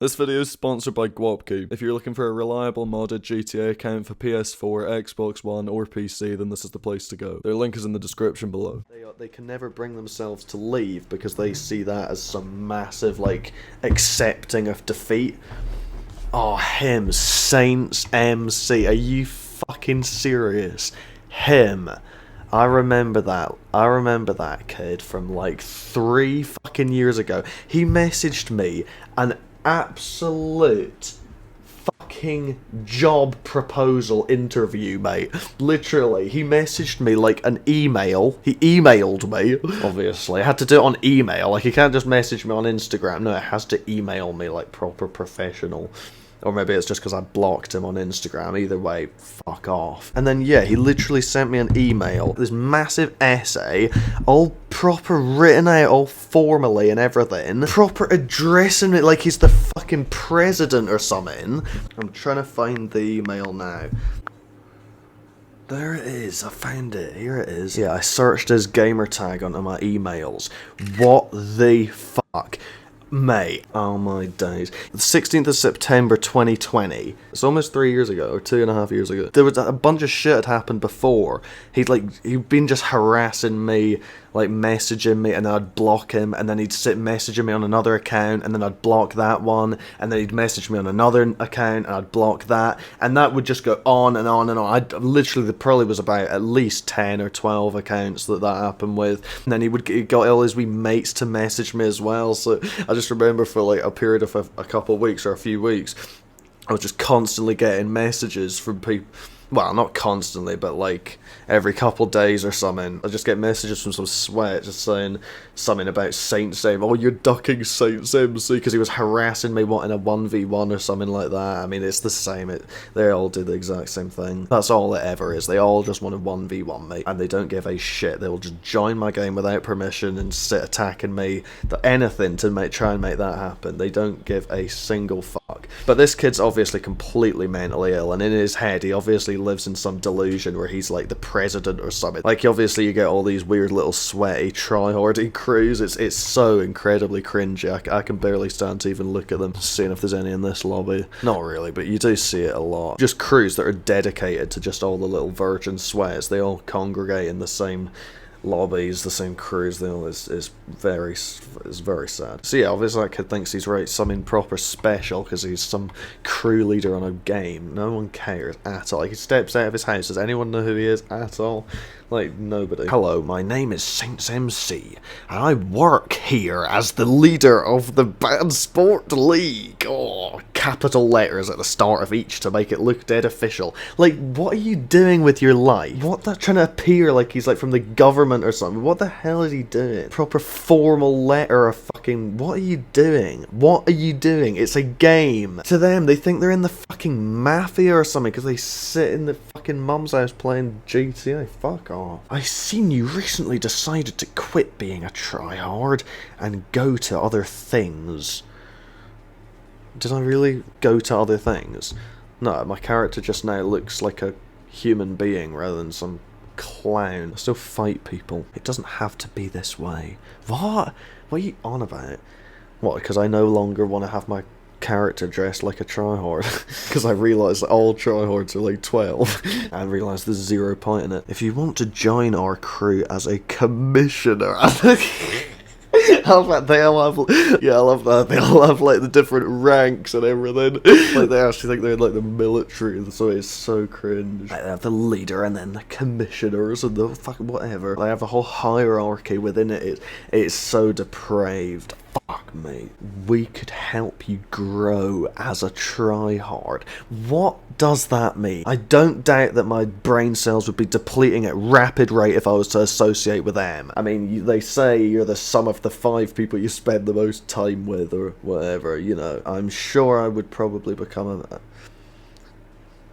This video is sponsored by Guapku. If you're looking for a reliable modded GTA account for PS4, Xbox One, or PC, then this is the place to go. Their link is in the description below. They can never bring themselves to leave because they see that as some massive, like, accepting of defeat. Oh, him, Saints MC. Are you fucking serious? Him. I remember that kid from like 3 fucking years ago. He messaged me an absolute fucking job proposal interview, mate. Literally, he messaged me like an email. He emailed me, obviously. I had to do it on email. Like, he can't just message me on Instagram. No, it has to email me like proper professional. Or maybe it's just because I blocked him on Instagram. Either way, fuck off. And then, yeah, he literally sent me an email, this massive essay, all proper written out, all formally and everything. Proper addressing it like he's the fucking president or something. I'm trying to find the email now. There it is, I found it, here it is. Yeah, I searched his gamertag onto my emails. What the fuck? Mate, oh my days. The 16th of September 2020. It's almost 3 years ago, or 2.5 years ago. There was a bunch of shit had happened before. He'd been just harassing me, like messaging me, and then I'd block him, and then he'd sit messaging me on another account, and then I'd block that one, and then he'd message me on another account, and I'd block that, and that would just go on and on and on. There probably was about at least 10 or 12 accounts that happened with, and then he got all his wee mates to message me as well, so I just remember for like a period of a couple of weeks or a few weeks, I was just constantly getting messages from people. Well, not constantly, but like every couple of days or something, I just get messages from some sweat just saying something about Saints MC. Oh, you're ducking Saints MC, because he was harassing me wanting a 1v1 or something like that. I mean, it's the same. They all do the exact same thing. That's all it ever is. They all just want a 1v1, mate. And they don't give a shit. They will just join my game without permission and sit attacking me. Anything to try and make that happen. They don't give a single fuck. But this kid's obviously completely mentally ill, and in his head, he obviously lives in some delusion where he's like the president or something. Like, obviously you get all these weird little sweaty try-hardy crews. It's so incredibly cringy. I can barely stand to even look at them, seeing if there's any in this lobby. Not really, but you do see it a lot. Just crews that are dedicated to just all the little virgin sweats. They all congregate in the same lobbies, the same crews. They all it's very sad. So yeah, obviously that kid thinks he's something proper special because he's some crew leader on a game. No one cares at all. Like, he steps out of his house. Does anyone know who he is at all? Like, nobody. Hello, my name is Saints MC, and I work here as the leader of the Bad Sport League. Oh, capital letters at the start of each to make it look dead official. Like, what are you doing with your life? What, that trying to appear like he's like from the government or something? What the hell is he doing? Proper formal letter of fucking... What are you doing? What are you doing? It's a game. To them, they think they're in the fucking mafia or something because they sit in the fucking mum's house playing GTA. Fuck off. I seen you recently decided to quit being a tryhard and go to other things. Did I really go to other things? No, my character just now looks like a human being rather than some clown. I still fight people. It doesn't have to be this way. What? What are you on about? What, because I no longer want to have my character dressed like a tryhard? Because I realised that all tryhards are like 12 and realised there's 0 point in it. If you want to join our crew as a commissioner... I love that. Yeah, I love that. They all have like the different ranks and everything. Like, they actually think they're in like the military, so it's so cringe. Like, they have the leader and then the commissioners and the fucking whatever. They have a whole hierarchy within it. It's so depraved. Fuck me. We could help you grow as a tryhard. What does that mean? I don't doubt that my brain cells would be depleting at rapid rate if I was to associate with them. I mean, they say you're the sum of the 5 people you spend the most time with, or whatever, you know. I'm sure I would probably become a...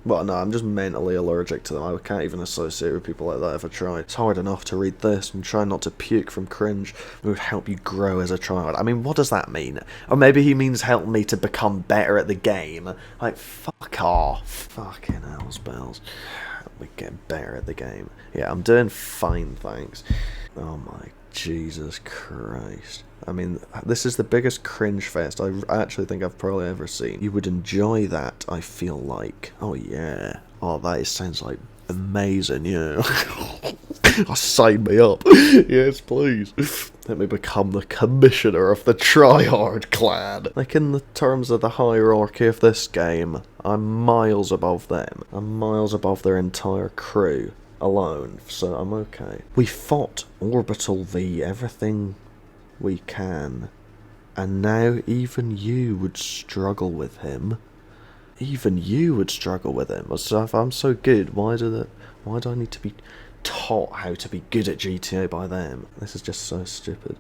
Well, no, I'm just mentally allergic to them. I can't even associate with people like that if I tried. It's hard enough to read this and try not to puke from cringe. It would help you grow as a child. I mean, what does that mean? Or maybe he means help me to become better at the game. Like, fuck off. Fucking hell, spells. Help me get better at the game. Yeah, I'm doing fine, thanks. Oh my Jesus Christ. I mean, this is the biggest cringe fest I actually think I've probably ever seen. You would enjoy that, I feel like. Oh yeah. Oh, sounds like amazing, yeah. Sign me up. Yes, please. Let me become the commissioner of the Tryhard clan. Like, in the terms of the hierarchy of this game, I'm miles above them. I'm miles above their entire crew alone, so I'm okay. We fought Orbital V, everything we can, and now even you would struggle with him. Even you would struggle with him. So if I'm so good, why do I need to be taught how to be good at GTA by them? This is just so stupid.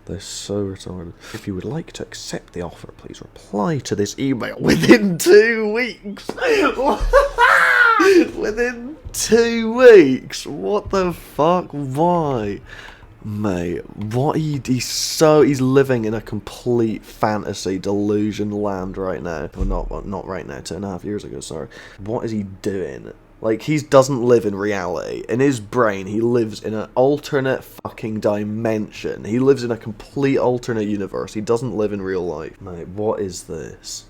They're so retarded. If you would like to accept the offer, please reply to this email within 2 weeks. Within 2 weeks? What the fuck? Why? Mate, what he's living in a complete fantasy delusion land right now. Well, not right now, 2.5 years ago, sorry. What is he doing? Like, he doesn't live in reality. In his brain, he lives in an alternate fucking dimension. He lives in a complete alternate universe. He doesn't live in real life. Mate, what is this?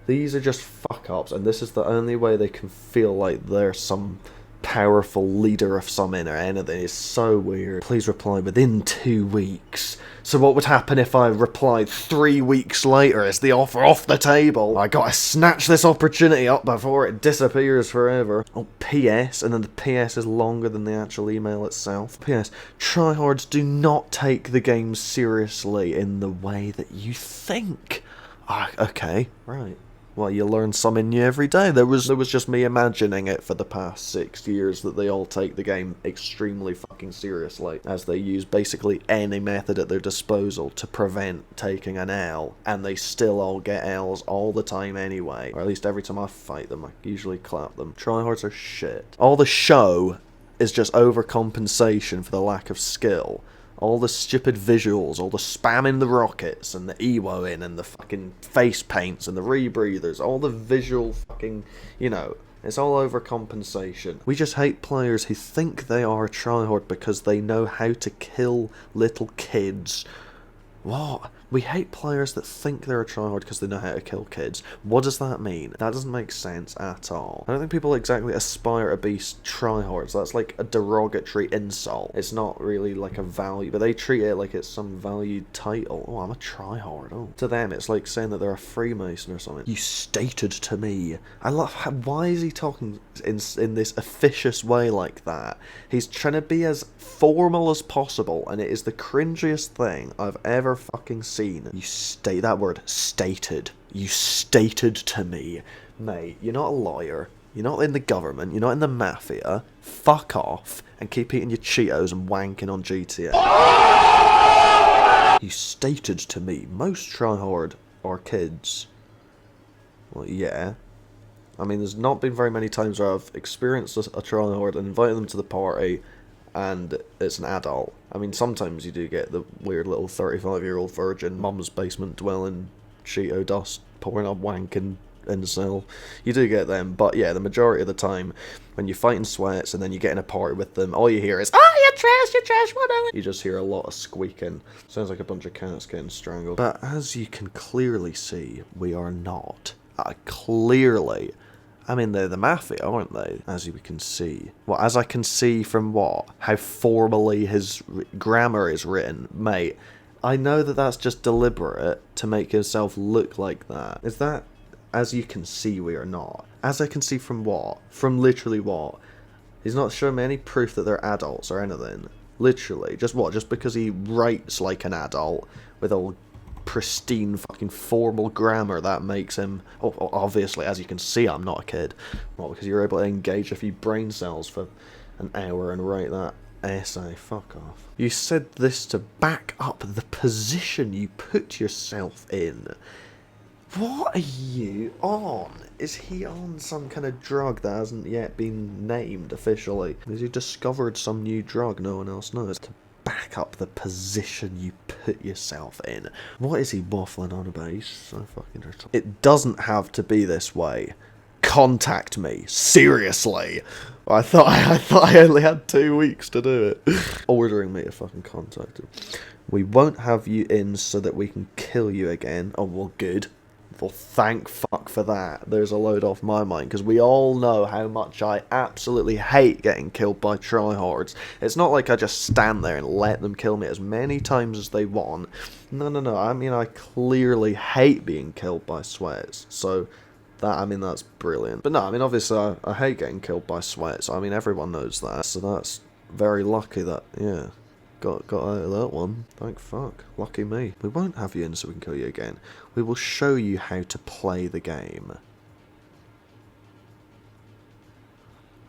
These are just fuck-ups, and this is the only way they can feel like they're some powerful leader of some or anything. It's so weird. Please reply within 2 weeks. So what would happen if I replied 3 weeks later? Is the offer off the table? I gotta snatch this opportunity up before it disappears forever. Oh, PS, and then the PS is longer than the actual email itself. PS, tryhards do not take the game seriously in the way that you think. Ah, okay, right. Well, you learn something new every day. There was just me imagining it for the past 6 years that they all take the game extremely fucking seriously, as they use basically any method at their disposal to prevent taking an L, and they still all get L's all the time anyway. Or at least every time I fight them, I usually clap them. Tryhards are shit. All the show is just overcompensation for the lack of skill. All the stupid visuals, all the spamming the rockets, and the EWOing, and the fucking face paints, and the rebreathers, all the visual fucking, you know, it's all overcompensation. We just hate players who think they are a tryhard because they know how to kill little kids. What? We hate players that think they're a tryhard because they know how to kill kids. What does that mean? That doesn't make sense at all. I don't think people exactly aspire to be tryhards. That's like a derogatory insult. It's not really like a value, but they treat it like it's some valued title. Oh, I'm a tryhard. Oh. To them, it's like saying that they're a Freemason or something. You stated to me. I love how, why is he talking in this officious way like that? He's trying to be as formal as possible, and it is the cringiest thing I've ever fucking seen. You state that word, stated. You stated to me. Mate, you're not a lawyer. You're not in the government. You're not in the mafia. Fuck off and keep eating your Cheetos and wanking on GTA. You stated to me, most tryhard are kids. Well, yeah. I mean, there's not been very many times where I've experienced a tryhard and invited them to the party, and it's an adult. I mean, sometimes you do get the weird little 35-year-old virgin, mum's basement dwelling, Cheeto dust, pouring up wanking incel. You do get them, but yeah, the majority of the time, when you're fighting sweats and then you get in a party with them, all you hear is, "Oh, you're trash, whatever." You just hear a lot of squeaking. Sounds like a bunch of cats getting strangled. But as you can clearly see, we are not. Clearly. I mean, they're the mafia, aren't they? As you can see. Well, as I can see from what? How formally his grammar is written. Mate, I know that that's just deliberate to make himself look like that. Is that, as you can see, we are not? As I can see from what? From literally what? He's not showing me any proof that they're adults or anything. Literally. Just what? Just because he writes like an adult with all pristine fucking formal grammar, that makes him, oh, obviously, as you can see, I'm not a kid. Well, because you're able to engage a few brain cells for an hour and write that essay. Fuck off. You said this to back up the position you put yourself in. What are you on? Is he on some kind of drug that hasn't yet been named officially? Has he discovered some new drug no one else knows? To back up the position you put yourself in. What is he waffling on about? He's so fucking retarded. It doesn't have to be this way. contact me. Seriously. I thought I only had 2 weeks to do it. Ordering me to fucking contact him. We won't have you in so that we can kill you again. Oh, well, good. Well, thank fuck for that. There's a load off my mind, because we all know how much I absolutely hate getting killed by tryhards. It's not like I just stand there and let them kill me as many times as they want. No. I mean, I clearly hate being killed by sweats. So, that's brilliant. But no, I mean, obviously, I hate getting killed by sweats. I mean, everyone knows that. So that's very lucky that, yeah. Got out of that one. Thank fuck. Lucky me. We won't have you in so we can kill you again. We will show you how to play the game.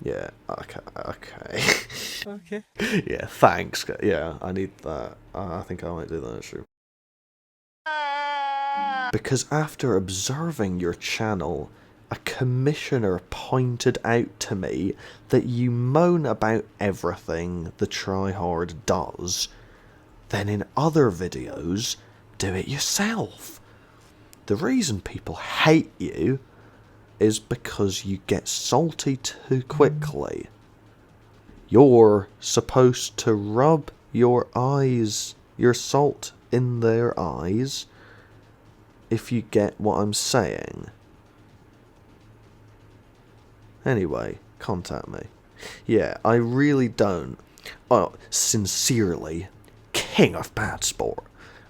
Yeah, okay. Okay. Yeah, thanks. Yeah, I need that. I think I might do that, actually. Because after observing your channel, a commissioner pointed out to me that you moan about everything the tryhard does, then in other videos, do it yourself. The reason people hate you is because you get salty too quickly. You're supposed to rub your salt in their eyes, if you get what I'm saying. Anyway, contact me. Yeah, I really don't. Oh, sincerely, king of bad sport.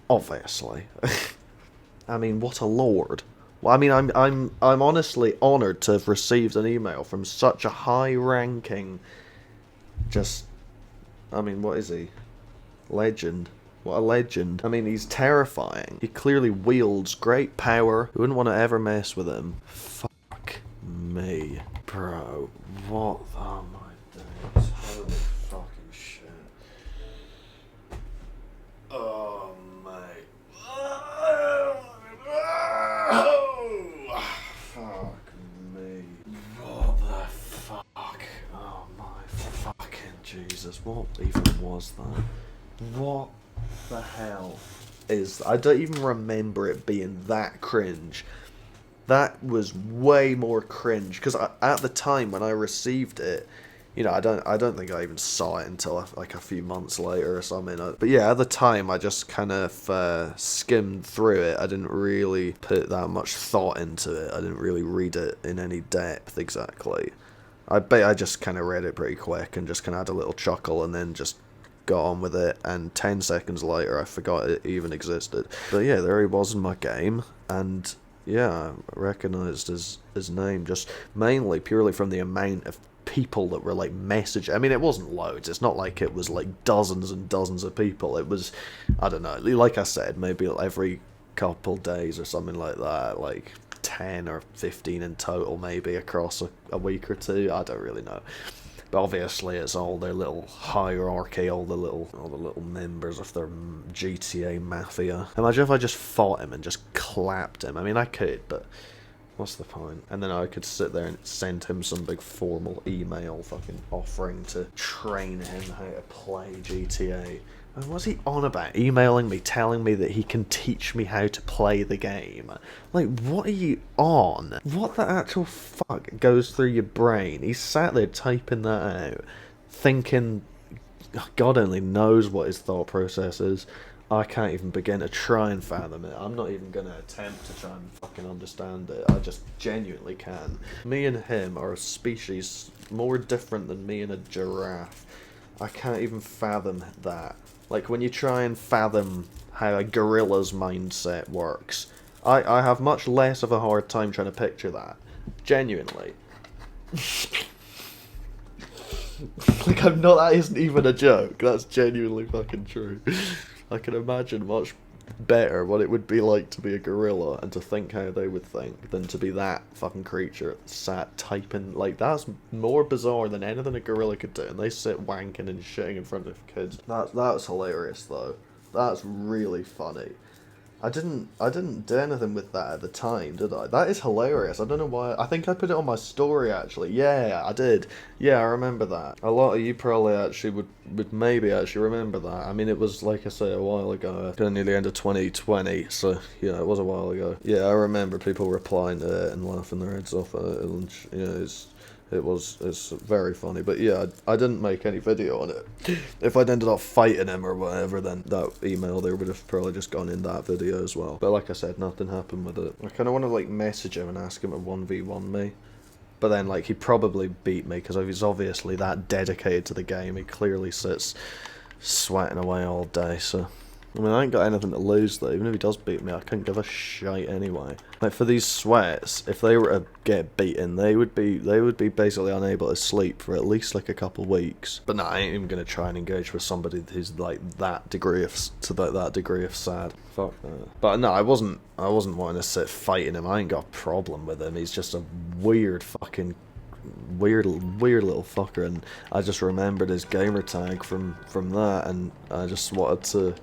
Obviously. I mean, what a lord. Well, I mean, I'm honestly honoured to have received an email from such a high-ranking, what is he? Legend. What a legend. I mean, he's terrifying. He clearly wields great power. We wouldn't want to ever mess with him. Fuck me. Bro, what are my days? Holy fucking shit. Oh, mate. Fuck me. What the fuck? Oh my fucking Jesus. What even was that? What the hell is... I don't even remember it being that cringe. That was way more cringe, because at the time when I received it, you know, I don't think I even saw it until like a few months later or something. But yeah, at the time I just kind of skimmed through it. I didn't really put that much thought into it. I didn't really read it in any depth exactly. I just kind of read it pretty quick and just kind of had a little chuckle and then just got on with it, and 10 seconds later I forgot it even existed. But yeah, there he was in my game, and yeah, I recognised his name just mainly purely from the amount of people that were like messaging. I mean, it wasn't loads. It's not like it was like dozens and dozens of people. It was, I don't know, like I said, maybe every couple days or something like that, like 10 or 15 in total maybe across a week or two. I don't really know. But obviously it's all their little hierarchy, all the little members of their GTA mafia. Imagine if I just fought him and just clapped him. I mean, I could, but what's the point? And then I could sit there and send him some big formal email fucking offering to train him how to play GTA. And what's he on about? Emailing me, telling me that he can teach me how to play the game. Like, what are you on? What the actual fuck goes through your brain? He's sat there typing that out, thinking, God only knows what his thought process is. I can't even begin to try and fathom it. I'm not even going to attempt to try and fucking understand it. I just genuinely can. Me and him are a species more different than me and a giraffe. I can't even fathom that. Like, when you try and fathom how a gorilla's mindset works, I have much less of a hard time trying to picture that. Genuinely. Like, that isn't even a joke. That's genuinely fucking true. I can imagine much better what it would be like to be a gorilla and to think how they would think than to be that fucking creature sat typing. Like, that's more bizarre than anything a gorilla could do, and they sit wanking and shitting in front of kids. That's hilarious though. That's really funny. I didn't do anything with that at the time, did I? That is hilarious. I don't know why. I think I put it on my story actually. Yeah, I did. Yeah, I remember that. A lot of you probably actually would maybe actually remember that. I mean, it was like I say a while ago. Kind of near the end of 2020, so yeah, it was a while ago. Yeah, I remember people replying to it and laughing their heads off at it, and it's very funny. But yeah, I didn't make any video on it. If I'd ended up fighting him or whatever, then that email there would have probably just gone in that video as well. But like I said, nothing happened with it. I kind of want to like message him and ask him to 1v1 me. But then like he'd probably beat me because he's obviously that dedicated to the game. He clearly sits sweating away all day, so... I mean, I ain't got anything to lose though. Even if he does beat me, I couldn't give a shite anyway. Like for these sweats, if they were to get beaten, they would be basically unable to sleep for at least like a couple weeks. But no, I ain't even gonna try and engage with somebody who's like that degree of sad. Fuck that. But no, I wasn't wanting to sit fighting him. I ain't got a problem with him. He's just a weird little fucker, and I just remembered his gamer tag from that, and I just wanted to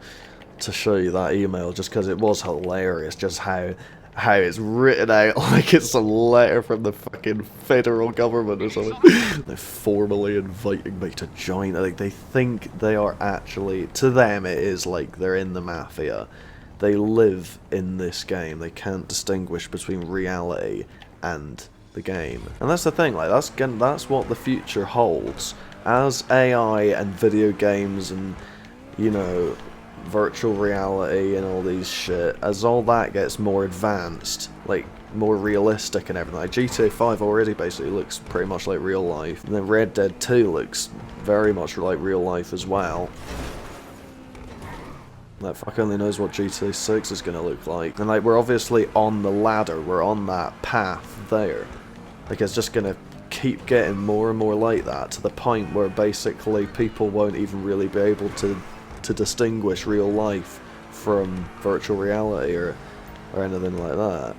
show you that email just because it was hilarious, just how it's written out like it's a letter from the fucking federal government or something. They're formally inviting me to join. Like they think they are actually, to them it is like they're in the mafia. They live in this game. They can't distinguish between reality and the game. And that's the thing, like that's what the future holds. As AI and video games and, you know, virtual reality and all these shit, as all that gets more advanced, like more realistic and everything, like GTA 5 already basically looks pretty much like real life, and then Red Dead 2 looks very much like real life as well. Like, fuck only knows what GTA 6 is gonna look like. And like, we're obviously on the ladder, we're on that path there. Like, it's just gonna keep getting more and more like that, to the point where basically people won't even really be able to distinguish real life from virtual reality or anything like that.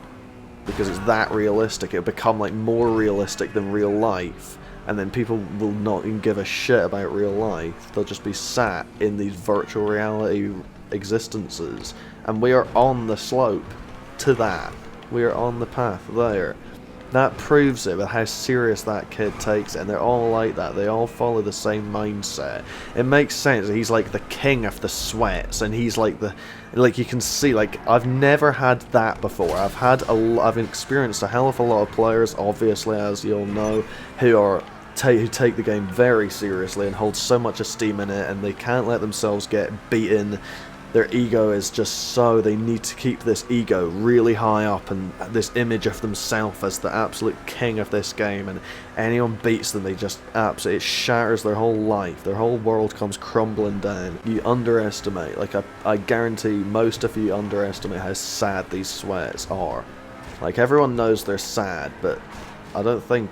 Because it's that realistic, it'll become like more realistic than real life, and then people will not even give a shit about real life. They'll just be sat in these virtual reality existences, and we are on the slope to that. We are on the path there. That proves it with how serious that kid takes it, and they're all like that. They all follow the same mindset. It makes sense. He's like the king of the sweats, and he's like you can see, like, I've never had that before. I've experienced a hell of a lot of players, obviously, as you'll know, who take the game very seriously and hold so much esteem in it, and they can't let themselves get beaten. Their ego is just so, they need to keep this ego really high up and this image of themselves as the absolute king of this game, and anyone beats them, they just absolutely, it shatters their whole life, their whole world comes crumbling down. You underestimate, like I guarantee most of you underestimate how sad these sweats are. Like, everyone knows they're sad, but I think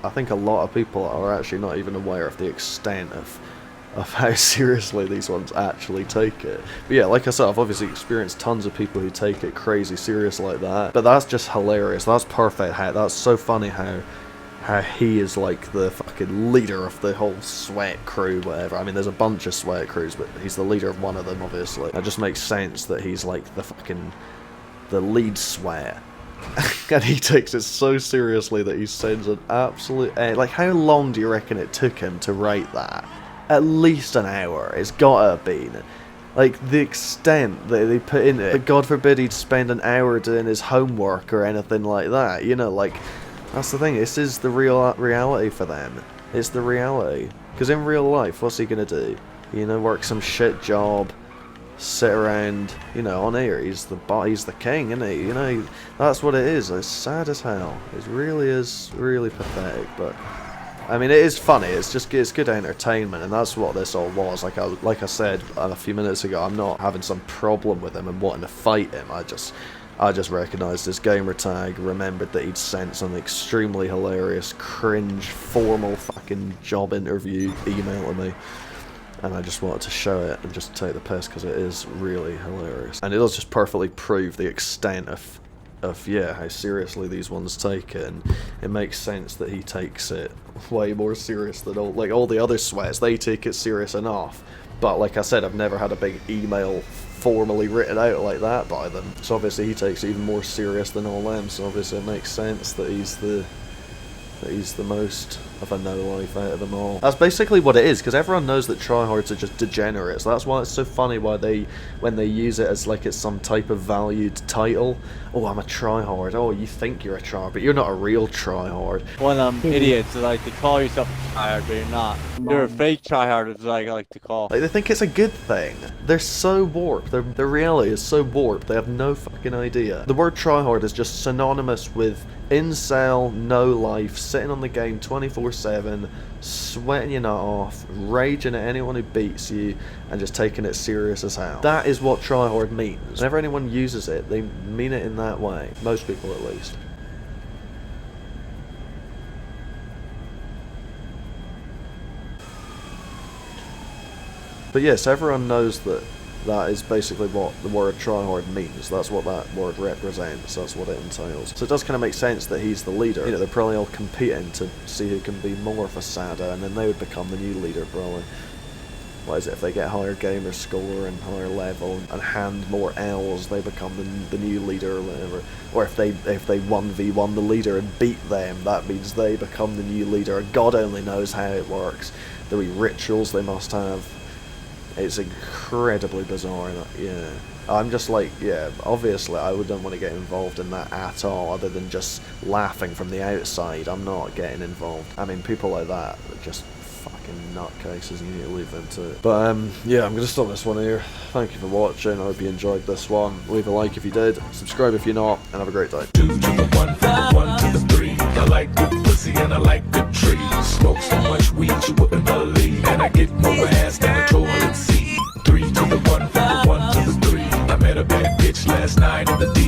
a lot of people are actually not even aware of the extent of how seriously these ones actually take it. But yeah, like I said, I've obviously experienced tons of people who take it crazy serious like that. But that's just hilarious. That's perfect. That's so funny how he is like the fucking leader of the whole sweat crew, whatever. I mean, there's a bunch of sweat crews, but he's the leader of one of them, obviously. It just makes sense that he's like the lead sweat. And he takes it so seriously that he sends an absolute... like, how long do you reckon it took him to write that? At least an hour. It's gotta be. Like, the extent that they put in it. But God forbid he'd spend an hour doing his homework or anything like that. You know, like, that's the thing. This is the real reality for them. It's the reality. Because in real life, what's he gonna do? You know, work some shit job, sit around, you know, on here. He's the king, isn't he? You know, that's what it is. It's sad as hell. It really is really pathetic, but... I mean, it is funny, it's good entertainment, and that's what this all was. Like I said a few minutes ago, I'm not having some problem with him and wanting to fight him. I just recognised his gamer tag, remembered that he'd sent some extremely hilarious, cringe, formal fucking job interview email to me, and I just wanted to show it and just take the piss because it is really hilarious. And it does just perfectly prove the extent of yeah, how seriously these ones take it, and it makes sense that he takes it way more serious than all the other sweats. They take it serious enough, but like I said, I've never had a big email formally written out like that by them. So obviously he takes it even more serious than all them, so obviously it makes sense that he's the most of a no-life out of them all. That's basically what it is, because everyone knows that tryhards are just degenerates. That's why it's so funny when they use it as like it's some type of valued title. Oh, I'm a tryhard. Oh, you think you're a tryhard, but you're not a real tryhard. One of them idiots that like to call yourself a tryhard, but you're not. You're a fake tryhard, is like I like to call. Like, they think it's a good thing. They're so warped. Their reality is so warped. They have no fucking idea. The word tryhard is just synonymous with incel, no life, sitting on the game 24/7, sweating your nut off, raging at anyone who beats you, and just taking it serious as hell. That is what tryhard means. Whenever anyone uses it, they mean it in that way. Most people, at least. But yes, everyone knows that that is basically what the word tryhard means. That's what that word represents. That's what it entails. So it does kind of make sense that he's the leader. You know, they're probably all competing to see who can be more of a Sada, and then they would become the new leader, probably. What is it? If they get higher gamer score and higher level and hand more L's, they become the new leader or whatever. Or if they 1v1 the leader and beat them, that means they become the new leader. God only knows how it works. The wee rituals they must have. It's incredibly bizarre. Yeah, I'm just like, yeah, obviously I wouldn't want to get involved in that at all, other than just laughing from the outside. I'm not getting involved. I mean, people like that are just fucking nutcases, you need to leave them to it. But yeah, I'm gonna stop this one here. Thank you for watching. I hope you enjoyed this one. Leave a like if you did, subscribe if you're not, and have a great day. 2 to the 1, from the 1 to the 3. I like good pussy and I like good trees. Smoke so much weed you wouldn't believe, and I get more ass than a toilet seat. 3 to the 1, from the 1 to the 3. I met a bad bitch last night in the D.